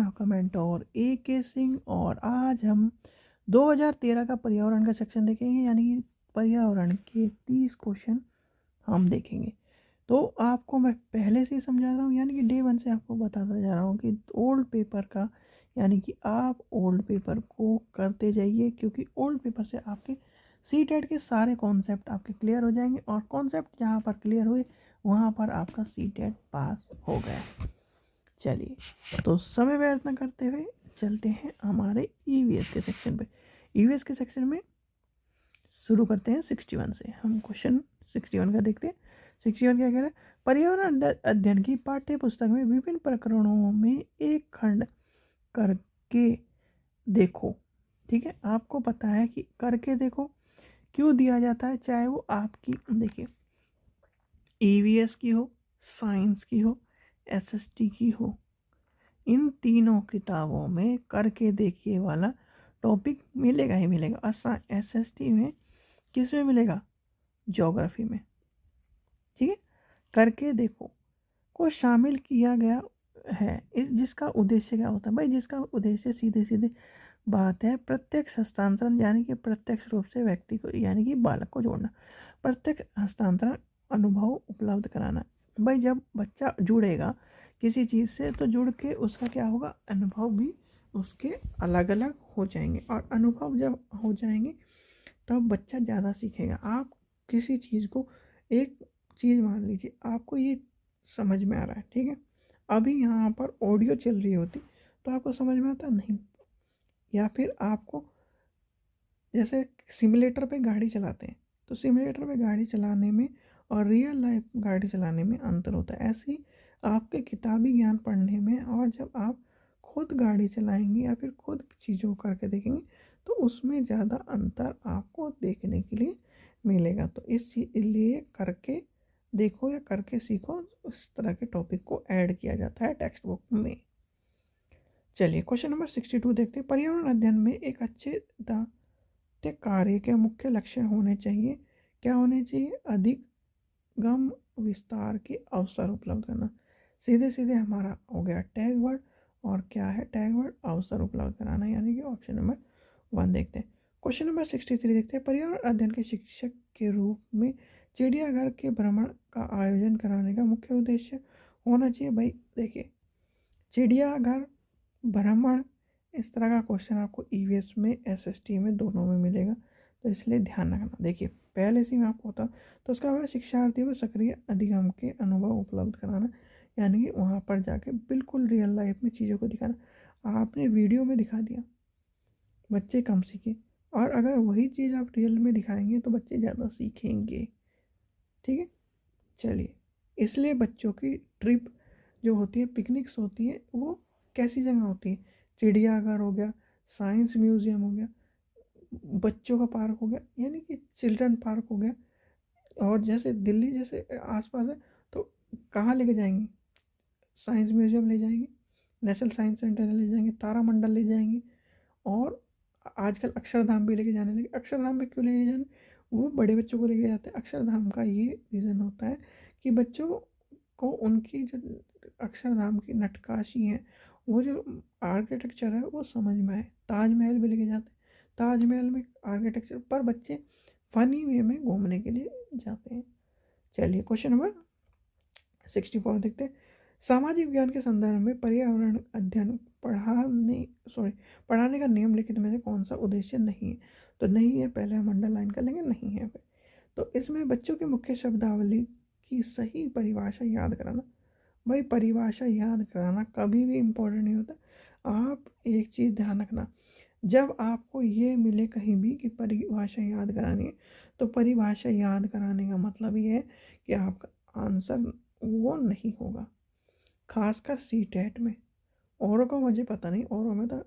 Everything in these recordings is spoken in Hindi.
आपका मेंटोर AK सिंह और आज हम 2013 का पर्यावरण का सेक्शन देखेंगे, यानी कि पर्यावरण के 30 क्वेश्चन हम देखेंगे। तो आपको मैं पहले से ही समझा रहा हूँ, यानी कि डे 1 से आपको बताता जा रहा हूँ कि ओल्ड पेपर का, यानी कि आप ओल्ड पेपर को करते जाइए, क्योंकि ओल्ड पेपर से आपके CTET के सारे कॉन्सेप्ट आपके क्लियर हो जाएंगे और कॉन्सेप्ट जहाँ पर क्लियर हुए वहाँ पर आपका CTET पास हो गया। चलिए, तो समय व्यर्थ न करते हुए चलते हैं हमारे EVS के सेक्शन पे। EVS के सेक्शन में शुरू करते हैं 61 से। हम क्वेश्चन 61 का देखते हैं। 61 क्या कह रहा है? पर्यावरण अध्ययन की पाठ्य पुस्तक में विभिन्न प्रकरणों में एक खंड करके देखो। ठीक है, आपको पता है कि करके देखो क्यों दिया जाता है, चाहे वो आपकी देखिए EVS की हो, साइंस की हो, SST की हो, इन तीनों किताबों में करके देखिए वाला टॉपिक मिलेगा ही मिलेगा। SST में किस में मिलेगा? ज्योग्राफी में। ठीक है, करके देखो को शामिल किया गया है इस जिसका उद्देश्य क्या होता है भाई? जिसका उद्देश्य सीधे सीधे बात है प्रत्यक्ष हस्तांतरण, यानी कि प्रत्यक्ष रूप से व्यक्ति को यानी कि बालक को जोड़ना, प्रत्यक्ष हस्तांतरण अनुभव उपलब्ध कराना। भाई जब बच्चा जुड़ेगा किसी चीज़ से तो जुड़ के उसका क्या होगा? अनुभव भी उसके अलग अलग हो जाएंगे, और अनुभव जब हो जाएंगे तब बच्चा ज़्यादा सीखेगा। आप किसी चीज़ को, एक चीज़ मान लीजिए आपको ये समझ में आ रहा है, ठीक है, अभी यहाँ पर ऑडियो चल रही होती तो आपको समझ में आता नहीं। या फिर आपको जैसे सिमुलेटर पे गाड़ी चलाते हैं, तो सिमुलेटर पे गाड़ी चलाने में और रियल लाइफ गाड़ी चलाने में अंतर होता है। ऐसे ही आपके किताबी ज्ञान पढ़ने में और जब आप खुद गाड़ी चलाएंगे या फिर खुद चीज़ों को करके देखेंगे तो उसमें ज़्यादा अंतर आपको देखने के लिए मिलेगा। तो इसलिए करके देखो या करके सीखो, इस तरह के टॉपिक को ऐड किया जाता है टेक्स्ट बुक में। चलिए क्वेश्चन नंबर 62 देखते हैं। पर्यावरण अध्ययन में एक अच्छे कार्य के मुख्य लक्ष्य होने चाहिए। क्या होने चाहिए? अधिक गम विस्तार के अवसर उपलब्ध करना। सीधे सीधे हमारा हो गया टैग वर्ड, और क्या है टैग वर्ड? अवसर उपलब्ध कराना, यानी कि ऑप्शन नंबर 1 देखते हैं। क्वेश्चन नंबर 63 देखते हैं। पर्यावरण अध्ययन के शिक्षक के रूप में चिड़ियाघर के भ्रमण का आयोजन कराने का मुख्य उद्देश्य होना चाहिए। भाई देखिए, चिड़ियाघर भ्रमण, इस तरह का क्वेश्चन आपको EVS में SST में दोनों में मिलेगा, तो इसलिए ध्यान रखना। देखिए पहले से मैं आपको होता तो उसका होगा शिक्षार्थियों को सक्रिय अधिगम के अनुभव उपलब्ध कराना, यानी कि वहाँ पर जाके बिल्कुल रियल लाइफ में चीज़ों को दिखाना। आपने वीडियो में दिखा दिया, बच्चे कम सीखे, और अगर वही चीज़ आप रियल में दिखाएंगे तो बच्चे ज़्यादा सीखेंगे। ठीक है, चलिए, इसलिए बच्चों की ट्रिप जो होती है, पिकनिक्स होती है, वो कैसी जगह होती है? चिड़ियाघर हो गया, साइंस म्यूजियम हो गया, बच्चों का पार्क हो गया, यानी कि चिल्ड्रन पार्क हो गया। और जैसे दिल्ली जैसे आसपास है तो कहाँ लेके जाएंगे? साइंस म्यूजियम ले जाएंगे, नेशनल साइंस सेंटर ले जाएंगे, तारामंडल ले जाएंगे, और आजकल अक्षरधाम भी लेके जाने लगे। अक्षरधाम में क्यों लेके जाने? वो बड़े बच्चों को लेके जाते हैं। अक्षरधाम का ये रीज़न होता है कि बच्चों को उनकी जो अक्षरधाम की नक्काशी है, वो जो आर्किटेक्चर है वो समझ में आए। ताजमहल भी लेके जाते हैं, ताजमहल में आर्किटेक्चर पर बच्चे फनी वे में घूमने के लिए जाते हैं। चलिए क्वेश्चन नंबर 64 देखते हैं। सामाजिक विज्ञान के संदर्भ में पर्यावरण अध्ययन पढ़ाने का निम्नलिखित में से कौन सा उद्देश्य नहीं है? तो नहीं है, पहले हम अंडरलाइन कर लेंगे, नहीं है। तो इसमें बच्चों की मुख्य शब्दावली की सही परिभाषा याद कराना। भाई परिभाषा याद कराना कभी भी इम्पोर्टेंट नहीं होता। आप एक चीज़ ध्यान रखना, जब आपको ये मिले कहीं भी कि परिभाषा याद करानी है, तो परिभाषा याद कराने का मतलब ये है कि आपका आंसर वो नहीं होगा। खासकर CTET में, औरों का मुझे पता नहीं, औरों में तो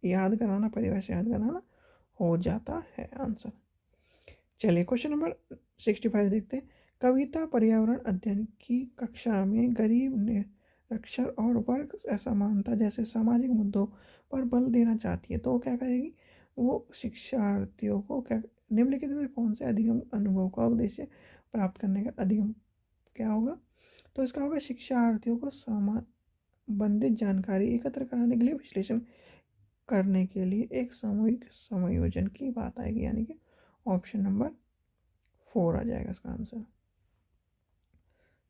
याद कराना, परिभाषा याद कराना हो जाता है आंसर। चलिए क्वेश्चन नंबर 65 देखते हैं। कविता पर्यावरण अध्ययन की कक्षा में गरीब निरक्षर और वर्ग असमानता जैसे सामाजिक मुद्दों पर बल देना चाहती है, तो वो क्या करेगी? वो शिक्षार्थियों को क्या निम्नलिखित में कौन से अधिगम अनुभव का उद्देश्य प्राप्त करने का अधिगम क्या होगा? तो इसका होगा शिक्षार्थियों को संबंधित जानकारी एकत्र कराने के लिए विश्लेषण करने के लिए एक सामूहिक समायोजन की बात आएगी, यानी कि ऑप्शन नंबर 4 आ जाएगा इसका आंसर।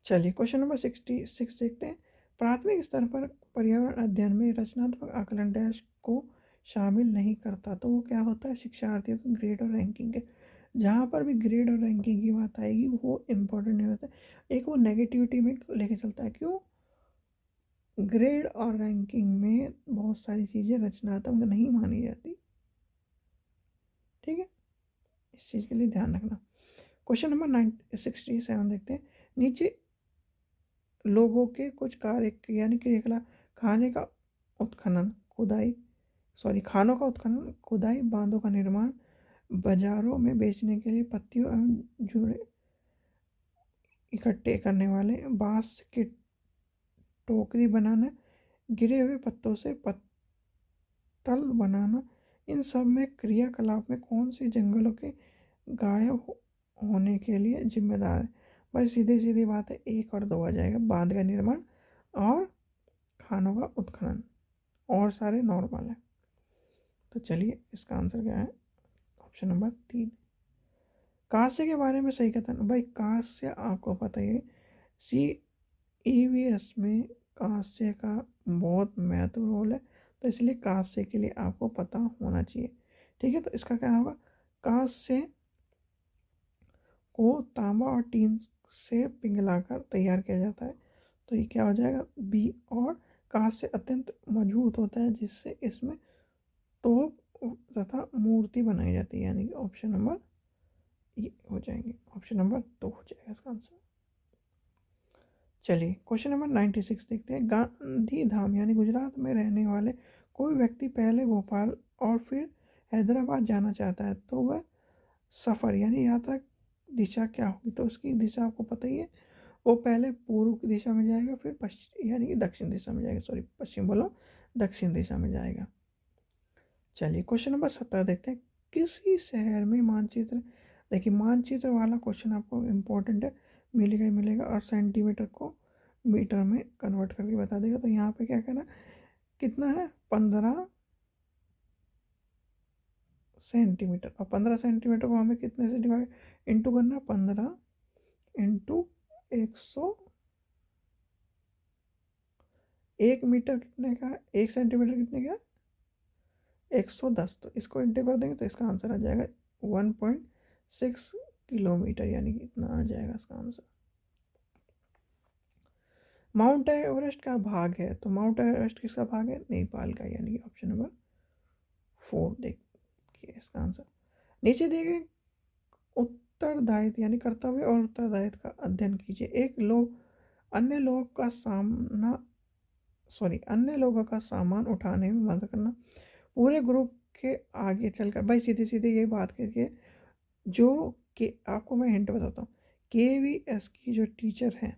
चलिए क्वेश्चन नंबर 66 देखते हैं। प्राथमिक स्तर पर पर्यावरण अध्ययन में रचनात्मक आकलन डैश को शामिल नहीं करता, तो वो क्या होता है, शिक्षार्थियों को ग्रेड और रैंकिंग के, जहाँ पर भी ग्रेड और रैंकिंग की बात आएगी वो इम्पोर्टेंट नहीं होता है, एक वो नेगेटिविटी में लेके चलता है। क्यों? ग्रेड और रैंकिंग में बहुत सारी चीज़ें रचनात्मक नहीं मानी जाती, ठीक है, इस चीज़ के लिए ध्यान रखना। क्वेश्चन नंबर 67 देखते हैं। नीचे लोगों के कुछ कार्य यानी क्रियाकलाप, खाने का उत्खनन, खुदाई खानों का उत्खनन, खुदाई, बांधों का निर्माण, बाजारों में बेचने के लिए पत्तियों एवं जुड़े इकट्ठे करने वाले, बांस के टोकरी बनाना, गिरे हुए पत्तों से पत्तल बनाना, इन सब में क्रियाकलाप में कौन सी जंगलों के गायब होने के लिए जिम्मेदार है? बस सीधी सीधी बात है, 1 और 2 आ जाएगा, बांध का निर्माण और खानों का उत्खनन, और सारे नॉर्मल है। तो चलिए इसका आंसर क्या है, ऑप्शन नंबर 3। कांस्य के बारे में सही कथन, भाई कांस्य आपको पता ही है, CEVS में कांस्य का बहुत महत्वपूर्ण रोल है, तो इसलिए कांस्य के लिए आपको पता होना चाहिए, ठीक है। तो इसका क्या होगा, कांस्य को तांबा और टीन से पिघलाकर तैयार किया जाता है, तो ये क्या हो जाएगा, बी। और कांस्य अत्यंत मजबूत होता है जिससे इसमें तोप तथा मूर्ति बनाई जाती है, यानी कि ऑप्शन नंबर ये हो जाएंगे, ऑप्शन नंबर 2 हो जाएगा इसका आंसर। चलिए क्वेश्चन नंबर 96 देखते हैं। गांधी धाम यानी गुजरात में रहने वाले कोई व्यक्ति पहले भोपाल और फिर हैदराबाद जाना चाहता है, तो वह सफ़र यानी यात्रा दिशा क्या होगी? तो उसकी दिशा आपको पता ही है, वो पहले पूर्व की दिशा में जाएगा, फिर पश्चिम यानी कि दक्षिण दिशा में जाएगा, पश्चिम बोलो, दक्षिण दिशा में जाएगा। चलिए क्वेश्चन नंबर 17 देखते हैं। किसी शहर में मानचित्र, देखिए मानचित्र वाला क्वेश्चन आपको इम्पोर्टेंट है, मिलेगा ही मिलेगा, और सेंटीमीटर को मीटर में कन्वर्ट करके बता देगा। तो यहाँ पे क्या करना, कितना है, 15 सेंटीमीटर, और 15 सेंटीमीटर को हमें कितने से डिवाइड इंटू करना, 15 इंटू 100, 1 मीटर कितने का, 1 सेंटीमीटर कितने का, 110। तो इसको इंटू कर देंगे तो इसका आंसर आ जाएगा 1.6 किलोमीटर, यानी कि इतना आ जाएगा इसका आंसर। माउंट एवरेस्ट का भाग है, तो माउंट एवरेस्ट किसका भाग है, नेपाल का, यानी कि ऑप्शन नंबर 4 देखिए इसका आंसर। नीचे दिए गए उत्तरदायित्व यानी कर्तव्य और उत्तरदायित्व का अध्ययन कीजिए। अन्य लोगों का सामान उठाने में मदद करना, पूरे ग्रुप के आगे चलकर, भाई सीधे सीधे ये बात करके, जो कि आपको मैं हिंट बताता हूँ, KVS की जो टीचर हैं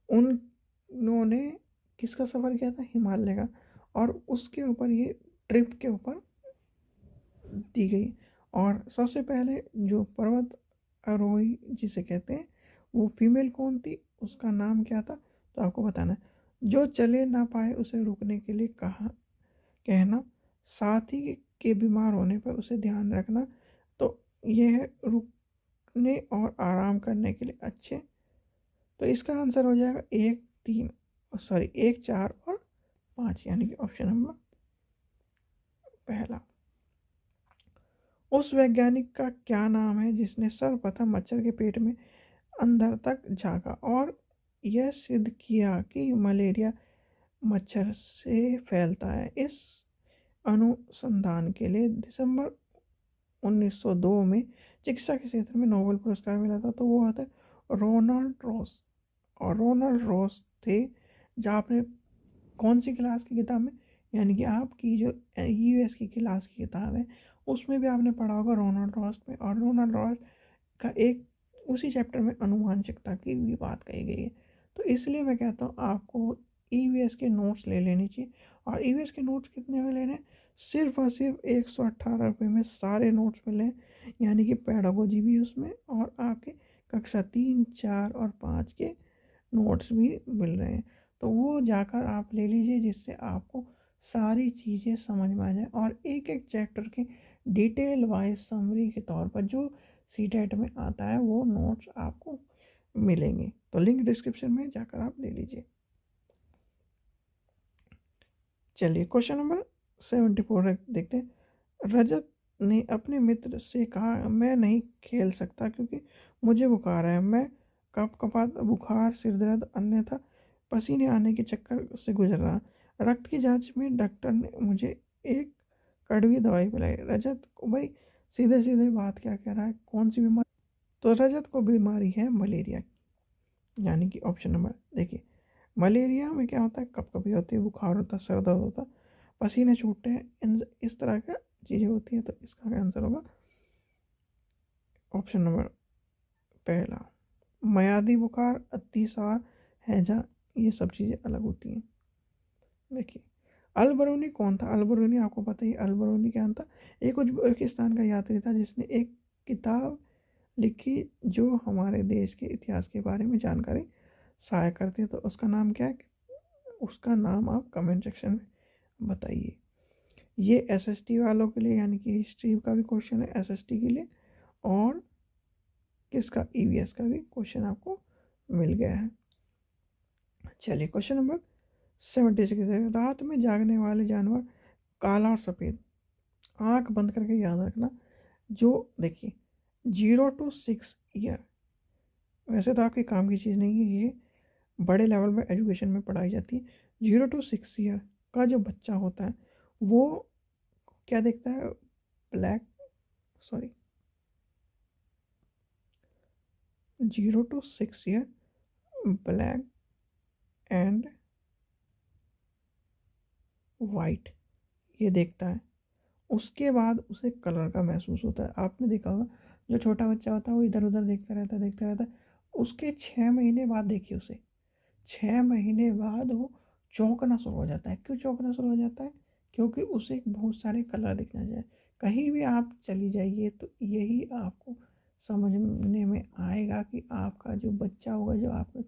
उन्होंने किसका सफ़र किया था, हिमालय का, और उसके ऊपर ये ट्रिप के ऊपर दी गई। और सबसे पहले जो पर्वत आरोही जिसे कहते हैं वो फीमेल कौन थी, उसका नाम क्या था, तो आपको बताना है। जो चले ना पाए उसे रुकने के लिए कहना, साथी के बीमार होने पर उसे ध्यान रखना, तो यह है रुकने और आराम करने के लिए अच्छे। तो इसका आंसर हो जाएगा 1, 4 और 5, यानी कि ऑप्शन नंबर पहला। उस वैज्ञानिक का क्या नाम है जिसने सर्वप्रथम मच्छर के पेट में अंदर तक झांका और यह सिद्ध किया कि मलेरिया मच्छर से फैलता है? इस अनुसंधान के लिए दिसंबर 1902 में चिकित्सा के क्षेत्र में नोबेल पुरस्कार मिला था, तो वो आता है रोनाल्ड रॉस। और रोनाल्ड रॉस थे, जहाँ आपने कौन सी क्लास की किताब में, यानी कि आपकी जो US की क्लास की किताब है उसमें भी आपने पढ़ा होगा रोनाल्ड रॉस में, और रोनाल्ड रॉस का एक उसी चैप्टर में अनुवांशिकता की भी बात कही गई है। तो इसलिए मैं कहता हूँ आपको EVS के नोट्स ले लेने चाहिए। और EVS के नोट्स कितने में लेने, सिर्फ और सिर्फ 118 रुपये में सारे नोट्स मिले, यानी कि पेडागोजी भी उसमें, और आपके कक्षा 3, 4 और 5 के नोट्स भी मिल रहे हैं। तो वो जाकर आप ले लीजिए, जिससे आपको सारी चीज़ें समझ में आ जाए और एक एक चैप्टर के डिटेल वाइज समरी के तौर पर जो सीटेट में आता है वो नोट्स आपको मिलेंगे। तो लिंक डिस्क्रिप्शन में जाकर आप ले लीजिए। चलिए क्वेश्चन नंबर 74 देखते हैं। रजत ने अपने मित्र से कहा, मैं नहीं खेल सकता क्योंकि मुझे बुखार है। मैं कपकपात, बुखार, सिर दर्द, अन्यथा पसीने आने के चक्कर से गुजर रहा। रक्त की जांच में डॉक्टर ने मुझे एक कड़वी दवाई पिलाई। रजत को भाई सीधे सीधे बात क्या कह रहा है, कौन सी बीमारी? तो रजत को बीमारी है मलेरिया की, यानी कि ऑप्शन नंबर देखिए, मलेरिया में क्या होता है, कपकपी होती है, बुखार होता है, सर दर्द होता है, पसीने छूटते हैं, इस तरह का चीज़ें होती हैं। तो इसका आंसर होगा ऑप्शन नंबर पहला। मयादी बुखार, अतिसार, हैजा, ये सब चीज़ें अलग होती हैं। देखिए अल-बरूनी कौन था? अल-बरूनी आपको पता ही, अल-बरूनी क्या था, एक उज्बेकिस्तान का यात्री था जिसने एक किताब लिखी जो हमारे देश के इतिहास के बारे में जानकारी सहायक करती है। तो उसका नाम क्या है? उसका नाम आप कमेंट सेक्शन में बताइए। ये एसएसटी वालों के लिए, यानी कि हिस्ट्री का भी क्वेश्चन है एसएसटी के लिए, और किसका, ईवीएस का भी क्वेश्चन आपको मिल गया है। चलिए क्वेश्चन नंबर 76 है। रात में जागने वाले जानवर काला और सफ़ेद, आंख बंद करके याद रखना। जो देखिए 0 to 6 ईयर, वैसे तो आपके काम की चीज़ नहीं है, ये बड़े लेवल में एजुकेशन में पढ़ाई जाती है। 0 to 6 ईयर का जो बच्चा होता है वो क्या देखता है, black, sorry 0 to 6 year black and white ये देखता है। उसके बाद उसे कलर का महसूस होता है। आपने देखा होगा जो छोटा बच्चा होता है वो इधर उधर देखता रहता है। उसके 6 महीने बाद देखिए उसे, 6 महीने बाद वो चौंकना शुरू हो जाता है। क्यों चौंकना शुरू हो जाता है? क्योंकि उसे बहुत सारे कलर दिखना चाहिए। कहीं भी आप चली जाइए तो यही आपको समझने में आएगा कि आपका जो बच्चा होगा, जो आपका,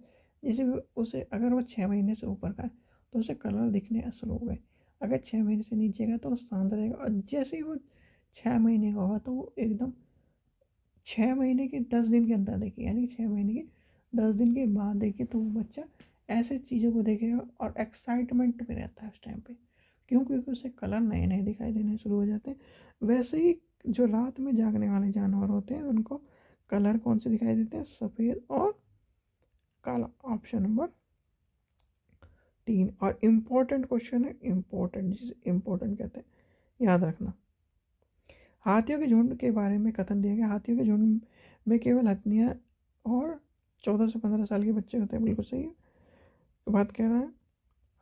जैसे भी उसे, अगर वो 6 महीने से ऊपर का है तो उसे कलर दिखने शुरू हो गए। अगर 6 महीने से नीचे का तो वो शांत रहेगा, और जैसे ही वो 6 महीने का होगा तो वो एकदम 6 महीने के 10 दिन के अंदर देखिए, यानी 6 महीने के 10 दिन के बाद देखिए तो वो बच्चा ऐसे चीज़ों को देखेगा और एक्साइटमेंट में रहता है उस टाइम पे। क्यों? क्योंकि उसे कलर नए नए दिखाई देने शुरू हो जाते हैं। वैसे ही जो रात में जागने वाले जानवर होते हैं उनको कलर कौन से दिखाई देते हैं, सफ़ेद और काला। Option number 3। और इम्पोर्टेंट क्वेश्चन है, इम्पोर्टेंट, जिसे इम्पोर्टेंट कहते हैं, याद रखना। हाथियों के झुंड के बारे में कथन दिया गया। हाथियों के झुंड में केवल हथिनियाँ और 14 से 15 साल के बच्चे होते हैं। बिल्कुल सही है, बात कह रहा है।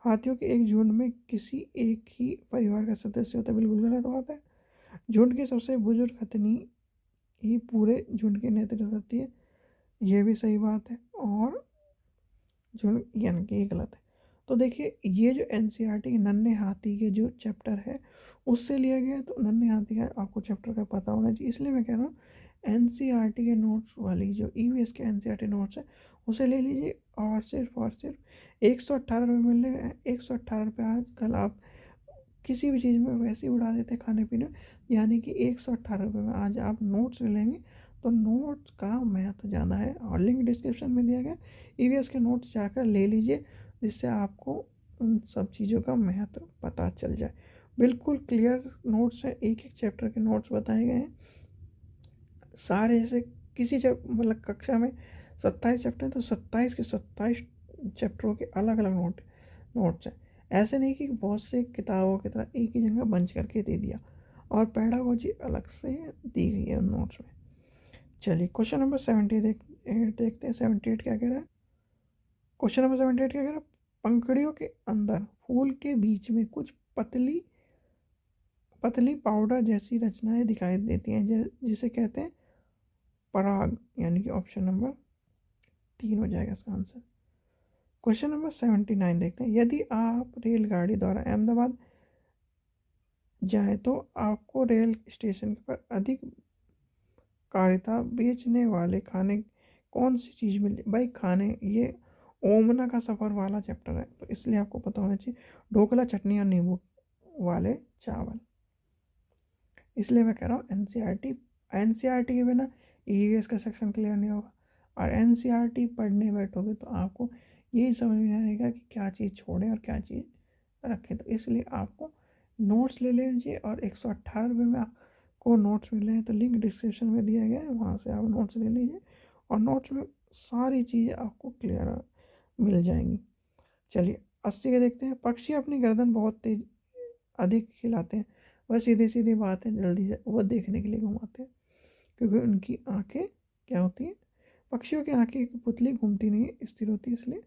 हाथियों के एक झुंड में किसी एक ही परिवार का सदस्य होता है। बिल्कुल गलत बात है। झुंड की सबसे बुजुर्ग हथिनी ही पूरे झुंड के नेतृत्व करती है, यह भी सही बात है। और झुंड यानी कि ये गलत है। तो देखिए ये जो एनसीईआरटी के नन्हे हाथी के जो चैप्टर है उससे लिया गया है, तो नन्हे हाथी का आपको चैप्टर का पता होना चाहिए। इसलिए मैं कह रहा हूँ एनसीईआरटी के नोट्स वाली जो ईवीएस के एनसीईआरटी नोट्स है उसे ले लीजिए, और सिर्फ 118 रुपये मिल रहे हैं। 118 रुपये आजकल आप किसी भी चीज़ में वैसे ही उड़ा देते हैं खाने पीने में, यानी कि 118 रुपये में आज आप नोट्स ले लेंगे तो नोट्स का महत्व ज़्यादा है। और लिंक डिस्क्रिप्शन में दिया गया, ईवीएस के नोट्स जाकर ले लीजिए, जिससे आपको उन सब चीज़ों का महत्व पता चल जाए। बिल्कुल क्लियर नोट्स है, एक एक चैप्टर के नोट्स बताए गए हैं सारे। जैसे किसी मतलब कक्षा में 27 चैप्टर हैं तो 27 के 27 चैप्टरों के अलग अलग नोट्स हैं। ऐसे नहीं कि बहुत से किताबों की तरह एक ही जगह बंच करके दे दिया, और पेडागोजी अलग से दी गई है उन नोट्स में। चलिए क्वेश्चन नंबर 70 देखते हैं 78 क्या कह रहा है। क्वेश्चन नंबर 78 क्या कह रहा है, पंखुड़ियों के अंदर फूल के बीच में कुछ पतली पतली पाउडर जैसी रचनाएं दिखाई देती हैं, जिसे कहते हैं पराग, यानी कि ऑप्शन नंबर 3 हो जाएगा इसका आंसर। क्वेश्चन नंबर 79 देखते हैं। यदि आप रेलगाड़ी द्वारा अहमदाबाद जाएं तो आपको रेल स्टेशन पर अधिक कारिता बेचने वाले खाने कौन सी चीज़ मिले? भाई खाने, ये ओमना का सफ़र वाला चैप्टर है, तो इसलिए आपको पता होना चाहिए। ढोकला, चटनी और नींबू वाले चावल। इसलिए मैं कह रहा हूँ एनसीईआरटी के बिना ईवीएस का सेक्शन क्लियर नहीं होगा। और एनसीईआरटी पढ़ने बैठोगे तो आपको यही समझ में आएगा कि क्या चीज़ छोड़ें और क्या चीज़ रखें। तो इसलिए आपको नोट्स ले लीजिए, और 118 में आपको नोट्स मिले हैं तो लिंक डिस्क्रिप्शन में दिया गया है, वहाँ से आप नोट्स ले लीजिए, और नोट्स में सारी चीज़ें आपको क्लियर मिल जाएंगी। चलिए 80 के देखते हैं। पक्षी अपनी गर्दन बहुत तेज अधिक हिलाते हैं, वह सीधी सीधी बात है, जल्दी से वो देखने के लिए घुमाते हैं, क्योंकि उनकी आंखें क्या होती हैं, पक्षियों की आंखें की पुतली घूमती नहीं है, स्थिर होती है, इसलिए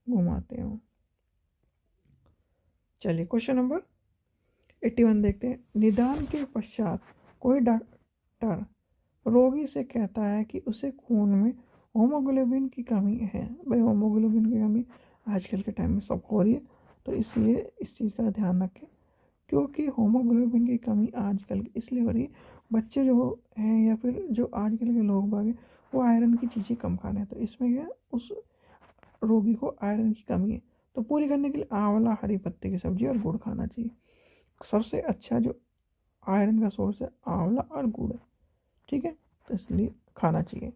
घुमाते हैं वो। चलिए क्वेश्चन नंबर 81 देखते हैं। निदान के पश्चात कोई डॉक्टर रोगी से कहता है कि उसे खून में होमोग्लोबिन की कमी है। भाई होमोग्लोबिन की कमी आजकल के टाइम में सबको हो रही है, तो इसलिए इस चीज़ का ध्यान रखें, क्योंकि होमोग्लोबिन की कमी आजकल इसलिए हो रही है, बच्चे जो हैं या फिर जो आजकल के लोग बाग हैं वो आयरन की चीज़ें कम खा रहे हैं, तो इसमें क्या उस रोगी को आयरन की कमी है। तो पूरी करने के लिए आंवला, हरी पत्ते की सब्जी और गुड़ खाना चाहिए। सबसे अच्छा जो आयरन का सोर्स है आंवला और गुड़ है, ठीक है, तो इसलिए खाना चाहिए।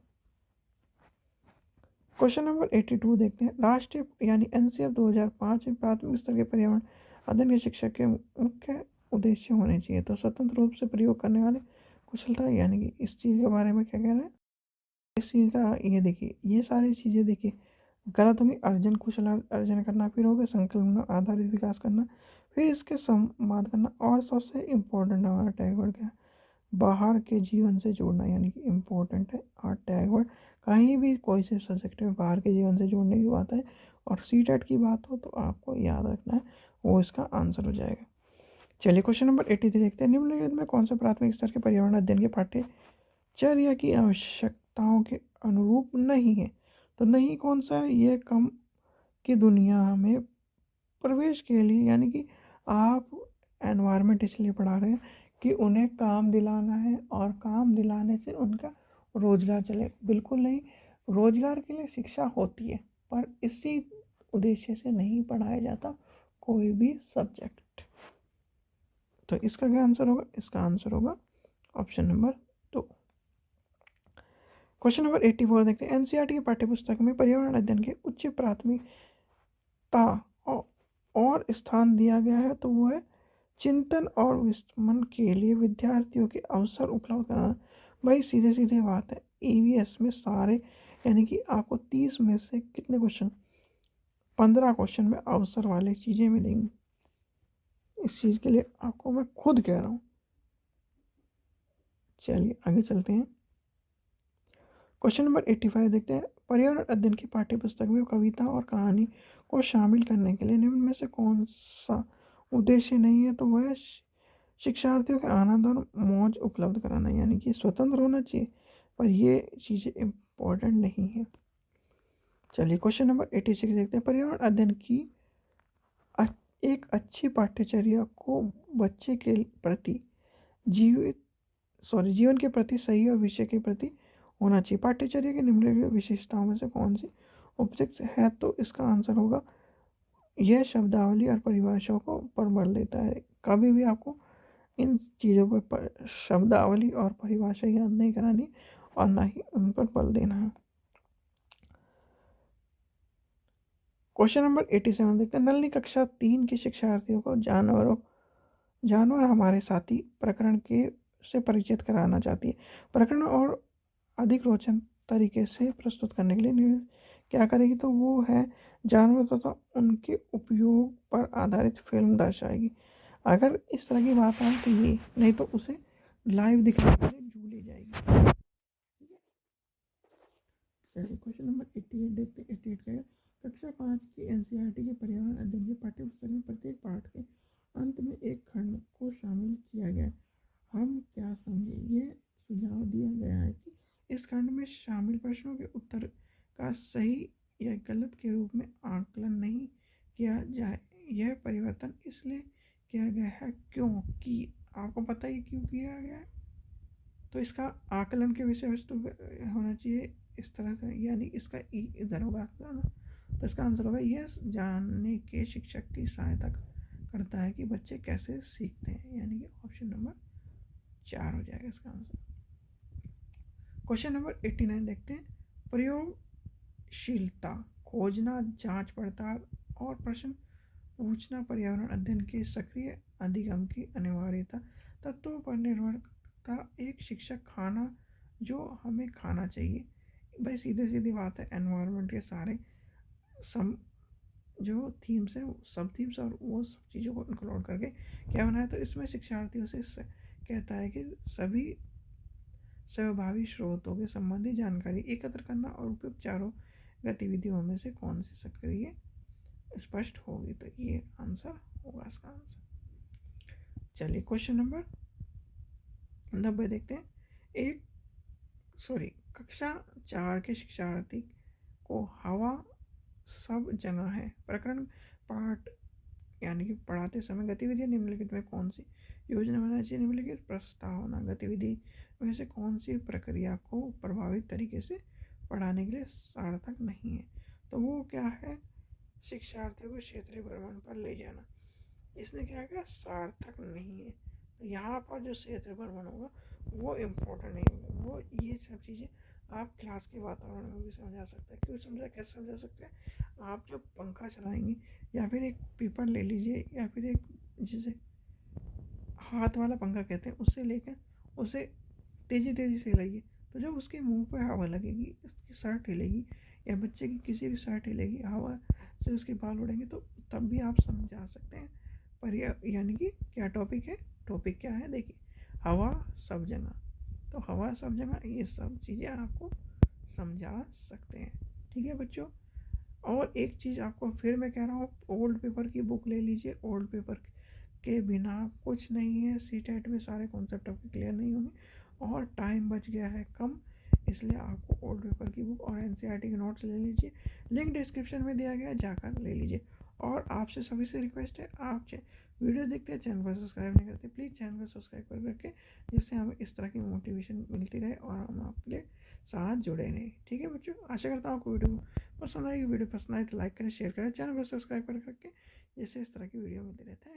क्वेश्चन नंबर 82 देखते हैं। राष्ट्रीय यानी एनसीएफ 2005 में प्राथमिक स्तर के पर्यावरण अध्ययन के शिक्षक के मुख्य उद्देश्य होने चाहिए। तो स्वतंत्र रूप से प्रयोग करने वाले कुशलता, यानी कि इस चीज़ के बारे में क्या कह रहे हैं, इस चीज़ का ये देखिए, ये सारी चीज़ें देखिए गलत होंगी। अर्जन, कुशल अर्जन करना, फिर हो गया संकल्प आधारित विकास करना, फिर इसके संवाद करना, और सबसे इम्पोर्टेंट हमारा टैग वर्ड क्या है, बाहर के जीवन से जोड़ना, यानी कि इम्पोर्टेंट है। और टैग वर्ड कहीं भी कोई से सब्जेक्ट में बाहर के जीवन से जोड़ने की बात है और सीटेट की बात हो तो आपको याद रखना है, वो इसका आंसर हो जाएगा। चलिए क्वेश्चन नंबर 83 देखते हैं। निम्नलिखित में कौन सा प्राथमिक स्तर के पर्यावरण अध्ययन के पाठ्यचर्या की आवश्यकताओं के अनुरूप नहीं है। तो नहीं कौन सा है, ये कम की दुनिया में प्रवेश के लिए, यानी कि आप एनवायरनमेंट इसलिए पढ़ा रहे हैं कि उन्हें काम दिलाना है, और काम दिलाने से उनका रोजगार चले। बिल्कुल नहीं, रोजगार के लिए शिक्षा होती है, पर इसी उद्देश्य से नहीं पढ़ाया जाता कोई भी सब्जेक्ट। तो इसका क्या आंसर होगा, इसका आंसर होगा ऑप्शन नंबर 2। क्वेश्चन नंबर 84 देखते हैं। एनसीईआरटी की पाठ्यपुस्तक में पर्यावरण अध्ययन के उच्च प्राथमिकता और स्थान दिया गया है, तो वो है चिंतन और विस्मरण के लिए विद्यार्थियों के अवसर उपलब्ध कराना। भाई सीधे सीधे बात है, ईवीएस में सारे, यानी कि आपको 30 में से कितने क्वेश्चन, 15 क्वेश्चन में अवसर वाली चीज़ें मिलेंगी। इस चीज़ के लिए आपको मैं खुद कह रहा हूँ। चलिए आगे चलते हैं। क्वेश्चन नंबर 85 देखते हैं। पर्यावरण अध्ययन की पाठ्यपुस्तक में कविता और कहानी को शामिल करने के लिए निम्न में से कौन सा उद्देश्य नहीं है, तो वह शिक्षार्थियों के आनंद और मौज उपलब्ध कराना, यानी कि स्वतंत्र होना चाहिए, पर ये चीज़ें इम्पोर्टेंट नहीं है। चलिए क्वेश्चन नंबर 86 देखते हैं। पर्यावरण अध्ययन की एक अच्छी पाठ्यचर्या को बच्चे के प्रति जीवन के प्रति सही और विषय के प्रति होना चाहिए। पाठ्यचर्या की निम्नलिखित विशेषताओं में से कौन सी उपयुक्त है, तो इसका आंसर होगा यह शब्दावली और परिभाषाओं को पर बल देता है। कभी भी आपको इन चीज़ों पर शब्दावली और परिभाषा याद नहीं करानी और ना ही उन पर बल देना है। क्वेश्चन नंबर 87 देखते हैं। नल्ली कक्षा 3 के शिक्षार्थियों को जानवर हमारे साथी प्रकरण के से परिचित कराना चाहती है। प्रकरण और अधिक रोचक तरीके से प्रस्तुत करने के लिए क्या करेगी, तो वो है जानवर तथा उनके उपयोग पर आधारित फिल्म दर्शाएगी। अगर इस तरह की बात आए तो ये, नहीं तो उसे लाइव दिखाने के लिए झूले जाएगी। चलिए क्वेश्चन नंबर 88 देखते हैं। 88 का है, कक्षा 5 की एनसीईआरटी के पर्यावरण अध्ययन के पाठ्यपुस्तक में प्रत्येक पाठ के अंत में एक खंड को शामिल किया गया है। हम क्या समझे, ये सुझाव दिया गया है कि इस खंड में शामिल प्रश्नों के उत्तर का सही या गलत के रूप में आकलन नहीं किया जाए। यह परिवर्तन इसलिए किया गया है क्योंकि आपको पता ही क्यों किया गया है, तो इसका आकलन के विषय वस्तु होना चाहिए इस तरह से, यानी इसका ई इधर होगा ना, तो तो इसका आंसर होगा यस, जानने के शिक्षक की सहायता करता है कि बच्चे कैसे सीखते हैं, यानी कि ऑप्शन नंबर 4 हो जाएगा इसका आंसर। क्वेश्चन नंबर 89 देखते हैं। प्रयोगशीलता, खोजना, जांच पड़ताल और प्रश्न पूछना पर्यावरण अध्ययन के सक्रिय अधिगम की अनिवार्यता तत्वों पर निर्भर करता एक शिक्षक खाना जो हमें खाना चाहिए। भाई सीधे सीधी बात है, एनवायरनमेंट के सारे सम जो थीम्स हैं, सब थीम्स और वो सब चीज़ों को इंक्लूड करके क्या बनाया, तो इसमें शिक्षार्थियों से कहता है कि सभी स्वाभाविक स्रोतों के संबंधी जानकारी एकत्र करना और उपयुक्त चारों गतिविधियों में से कौन सी सक्रिय स्पष्ट होगी, तो ये आंसर होगा इसका आंसर। चलिए क्वेश्चन नंबर 90 देखते हैं। कक्षा 4 के शिक्षार्थी को हवा सब जगह है प्रकरण पाठ यानी कि पढ़ाते समय गतिविधियां निम्नलिखित में कौन सी योजना बनानी चाहिए। निम्नलिखित प्रस्तावना गतिविधि में से कौन सी प्रक्रिया को प्रभावित तरीके से पढ़ाने के लिए सार्थक नहीं है, तो वो क्या है, शिक्षार्थियों को क्षेत्रीय भ्रमण पर ले जाना। इसने क्या किया, सार्थक नहीं है। तो यहाँ पर जो क्षेत्रीय भ्रमण होगा वो इम्पोर्टेंट नहीं होगा। वो ये सब चीज़ें आप क्लास के वातावरण में भी समझा सकते हैं। क्यों समझा, कैसे समझा सकते हैं, आप जब पंखा चलाएंगे या फिर एक पेपर ले लीजिए या फिर एक जिसे हाथ वाला पंखा कहते हैं उससे लेकर उसे तेज़ी तेज़ी से हिलाइए, तो जब उसके मुंह पर हवा लगेगी, उसकी शर्ट हिलेगी या बच्चे की किसी भी शर्ट हिलेगी, हवा से उसके बाल उड़ेंगे, तो तब भी आप समझा सकते हैं। पर यानी कि क्या टॉपिक है, टॉपिक क्या है, देखिए हवा सब जगह। तो हवा सब जगह ये सब चीज़ें आपको समझा सकते हैं। ठीक है बच्चों, और एक चीज़ आपको फिर मैं कह रहा हूँ, ओल्ड पेपर की बुक ले लीजिए। ओल्ड पेपर के बिना कुछ नहीं है, सीटेट में सारे कॉन्सेप्ट आपके क्लियर नहीं होंगे और टाइम बच गया है कम, इसलिए आपको ओल्ड पेपर की बुक और एनसीईआरटी के नोट्स ले लीजिए। लिंक डिस्क्रिप्शन में दिया गया है, जाकर ले लीजिए। और आपसे सभी से रिक्वेस्ट है, आप वीडियो देखते हैं, चैनल को सब्सक्राइब नहीं करते, प्लीज़ चैनल को सब्सक्राइब कर करके, जिससे हमें इस तरह की मोटिवेशन मिलती रहे और हम आपके लिए साथ जुड़े रहें। ठीक है बच्चों, आशा करता हूँ आपको वीडियो पसंद आएगी। वीडियो पसंद आए तो लाइक करें, शेयर करें, चैनल को सब्सक्राइब कर करके, जिससे इस तरह की वीडियो मिलती रहती है।